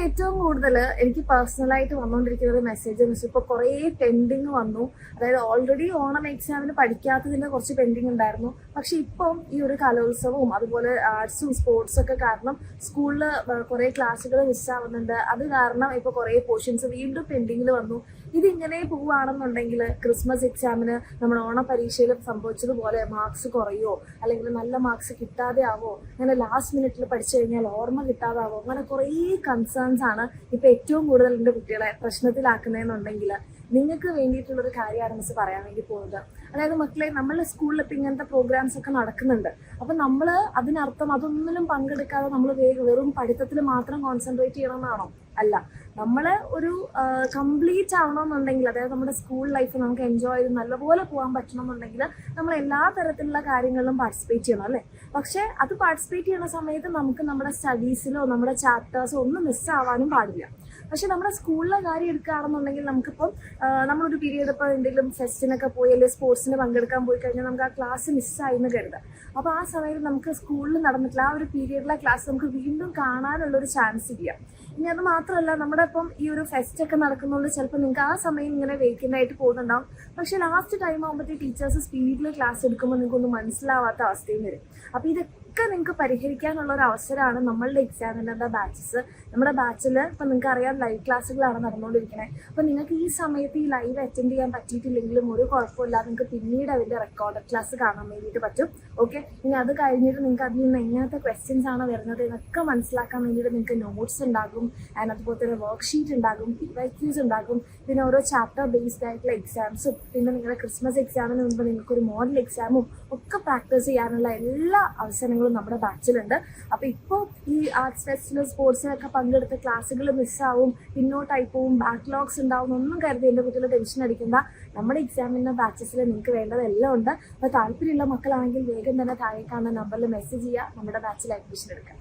ഏറ്റവും കൂടുതൽ എനിക്ക് പേഴ്സണലായിട്ട് വന്നുകൊണ്ടിരിക്കുന്ന ഒരു മെസ്സേജ് എന്ന് വെച്ചാൽ ഇപ്പോൾ കുറേ പെൻഡിങ് വന്നു. അതായത് ഓൾറെഡി ഓണം എക്സാമിന് പഠിക്കാത്തതിൻ്റെ കുറച്ച് പെൻഡിങ് ഉണ്ടായിരുന്നു. പക്ഷെ ഇപ്പം ഈ ഒരു കലോത്സവവും അതുപോലെ ആർട്സും സ്പോർട്സും ഒക്കെ കാരണം സ്കൂളിൽ കുറേ ക്ലാസ്സുകൾ മിസ്സാവുന്നുണ്ട്. അത് കാരണം ഇപ്പോൾ കുറേ പോർഷൻസ് വീണ്ടും പെൻഡിങ്ങിൽ വന്നു. ഇതിങ്ങനെ പോവുകയാണെന്നുണ്ടെങ്കിൽ ക്രിസ്മസ് എക്സാമിന് നമ്മുടെ ഓണ പരീക്ഷയിൽ സംഭവിച്ചതുപോലെ മാർക്സ് കുറയോ അല്ലെങ്കിൽ നല്ല മാർക്സ് കിട്ടാതെ ആവോ, അങ്ങനെ ലാസ്റ്റ് മിനിറ്റിൽ പഠിച്ചു കഴിഞ്ഞാൽ ഓർമ്മ കിട്ടാതാവോ, അങ്ങനെ കുറേ കൺസേൺസ് ആണ് ഇപ്പോൾ ഏറ്റവും കൂടുതൽ എൻ്റെ കുട്ടികളെ പ്രശ്നത്തിലാക്കുന്നതെന്നുണ്ടെങ്കിൽ നിങ്ങൾക്ക് വേണ്ടിയിട്ടുള്ളൊരു കാര്യമാണ് മിസ് പറയാൻ വേണ്ടി പോകുന്നത്. അതായത് മക്കളെ, നമ്മളെ സ്കൂളിൽ ഇപ്പം ഇങ്ങനത്തെ പ്രോഗ്രാംസ് ഒക്കെ നടക്കുന്നുണ്ട്. അപ്പം നമ്മൾ അതിനർത്ഥം അതൊന്നിലും പങ്കെടുക്കാതെ നമ്മൾ വെറും പഠിത്തത്തിൽ മാത്രം കോൺസെൻട്രേറ്റ് ചെയ്യണമെന്നാണോ? അല്ല. നമ്മൾ ഒരു കംപ്ലീറ്റ് ആവണമെന്നുണ്ടെങ്കിൽ, അതായത് നമ്മുടെ സ്കൂൾ ലൈഫ് നമുക്ക് എൻജോയ് ചെയ്ത് നല്ലപോലെ പോകാൻ പറ്റണമെന്നുണ്ടെങ്കിൽ നമ്മൾ എല്ലാ തരത്തിലുള്ള കാര്യങ്ങളിലും പാർട്ടിസിപ്പേറ്റ് ചെയ്യണം, അല്ലേ? പക്ഷേ അത് പാർട്ടിസിപ്പേറ്റ് ചെയ്യുന്ന സമയത്ത് നമുക്ക് നമ്മുടെ സ്റ്റഡീസിലോ നമ്മുടെ ചാപ്റ്റേഴ്സോ ഒന്നും മിസ്സാവാനും പാടില്ല. പക്ഷെ നമ്മുടെ സ്കൂളിലെ കാര്യം എടുക്കുകയാണെന്നുണ്ടെങ്കിൽ നമുക്കിപ്പം നമ്മളൊരു പീരീഡ് ഇപ്പോൾ എന്തെങ്കിലും ഫെസ്റ്റിനൊക്കെ പോയി അല്ലെങ്കിൽ സ്പോർട്സിന് പങ്കെടുക്കാൻ പോയി കഴിഞ്ഞാൽ നമുക്ക് ആ ക്ലാസ് മിസ്സായി എന്ന് കരുതാം. അപ്പോൾ ആ സമയത്ത് നമുക്ക് സ്കൂളിൽ നടന്നിട്ടുള്ള ആ ഒരു പീരീഡിലെ ക്ലാസ് നമുക്ക് വീണ്ടും കാണാനുള്ളൊരു ചാൻസ് ഇല്ല. ഇനി അത് മാത്രമല്ല, നമ്മുടെ ഇപ്പം ഈ ഒരു ഫെസ്റ്റ് ഒക്കെ നടക്കുന്നതുകൊണ്ട് ചിലപ്പോൾ നിങ്ങൾക്ക് ആ സമയം ഇങ്ങനെ വേക്കൻ്റ് ആയിട്ട് പോകുന്നുണ്ടാവും. പക്ഷെ ലാസ്റ്റ് ടൈം ആകുമ്പോഴത്തേക്ക് ടീച്ചേഴ്സ് സ്പീഡിൽ ക്ലാസ് എടുക്കുമ്പോൾ നിങ്ങൾക്കൊന്നും മനസ്സിലാവാത്ത അവസ്ഥയും വരും. അപ്പോൾ ഇതൊക്കെ നിങ്ങൾക്ക് പരിഹരിക്കാനുള്ള ഒരു അവസരമാണ് നമ്മളുടെ എക്സാമിൻ്റെ ബാച്ചസ്. നമ്മുടെ ബാച്ചിൽ ഇപ്പം നിങ്ങൾക്ക് അറിയാം ലൈവ് ക്ലാസ്സുകളാണ് നടന്നുകൊണ്ടിരിക്കുന്നത്. അപ്പോൾ നിങ്ങൾക്ക് ഈ സമയത്ത് ഈ ലൈവ് അറ്റൻഡ് ചെയ്യാൻ പറ്റിയിട്ടില്ലെങ്കിലും ഒരു കുഴപ്പമില്ല, നിങ്ങൾക്ക് പിന്നീട് അതിൻ്റെ റെക്കോർഡഡ് ക്ലാസ് കാണാൻ വേണ്ടിയിട്ട് പറ്റും. ഓക്കെ, ഇനി അത് കഴിഞ്ഞിട്ട് നിങ്ങൾക്ക് അതിൽ നിന്ന് എങ്ങനത്തെ ക്വസ്റ്റ്യൻസ് ആണ് വരുന്നത് എന്നൊക്കെ മനസ്സിലാക്കാൻ വേണ്ടിയിട്ട് നിങ്ങൾക്ക് നോട്ട്സ് ഉണ്ടാകും, ആൻഡ് അതുപോലെ തന്നെ വർക്ക് ഷീറ്റ് ഉണ്ടാകും, PYQs ഉണ്ടാകും, പിന്നെ ഓരോ ചാപ്റ്റർ ബേസ്ഡ് ആയിട്ടുള്ള എക്സാംസും, പിന്നെ നിങ്ങളുടെ ക്രിസ്മസ് എക്സാമിന് മുൻപ് നിങ്ങൾക്കൊരു മോഡൽ എക്സാമും ഒക്കെ പ്രാക്ടീസ് ചെയ്യാനുള്ള എല്ലാ അവസരങ്ങളും നമ്മുടെ ബാച്ചിലുണ്ട്. അപ്പോൾ ഇപ്പോൾ ഈ ആർട്സ് ഫെസ്റ്റിലും സ്പോർട്സിലൊക്കെ പങ്കെടുത്ത ക്ലാസ്സുകൾ മിസ്സാവും, പിന്നോട്ടായി പോവും, ബാക്ക്ലോഗ്സ് ഉണ്ടാവും, ഒന്നും കരുതി എൻ്റെ കുട്ടികൾ ടെൻഷൻ അടിക്കേണ്ട. നമ്മുടെ എക്സാമിൻ്റെ ബാച്ചസിൽ നിങ്ങൾക്ക് വേണ്ടതെല്ലാം ഉണ്ട്. അപ്പോൾ താല്പര്യമുള്ള മക്കളാണെങ്കിൽ വേഗം തന്നെ താഴെ കാണുന്ന നമ്പറിൽ മെസ്സേജ് ചെയ്യുക, നമ്മുടെ ബാച്ചിൽ അഡ്മിഷൻ എടുക്കാം.